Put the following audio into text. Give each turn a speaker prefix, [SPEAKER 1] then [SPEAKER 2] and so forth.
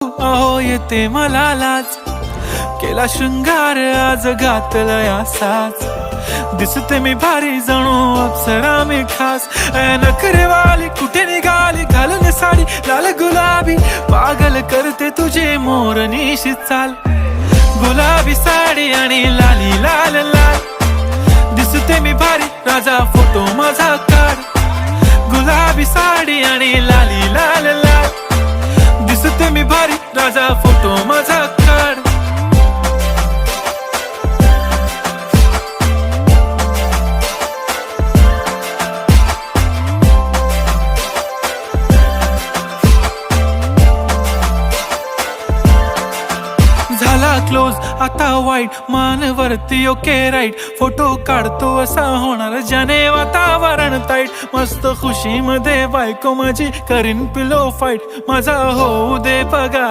[SPEAKER 1] अहो येते मला लाज, केला शृंगार आज घातलाय असाच. दिसते मी भारी जणू अप्सरा मी खास. नखरेवाली कुठे निघाली घालून साडी लाल गुलाबी, पागल करते तुझे मोरनीशी चाल. गुलाबी साडी आणि लाली लाल लाल, दिसते मी भारी राजा फोटो माझा काढ. गुलाबी साडी आणि लाली लाल लाल, दिसते मी भारी राजा फोटो माझा काढ. झाला क्लोज आता वाईट, मानवरती ओके राईट. फोटो काढतो असा होणार ज्याने वातावरण ताईट. मस्त खुशी मध्ये बायको माझी करीन पिलो फाईट, माझा होऊ दे पगार.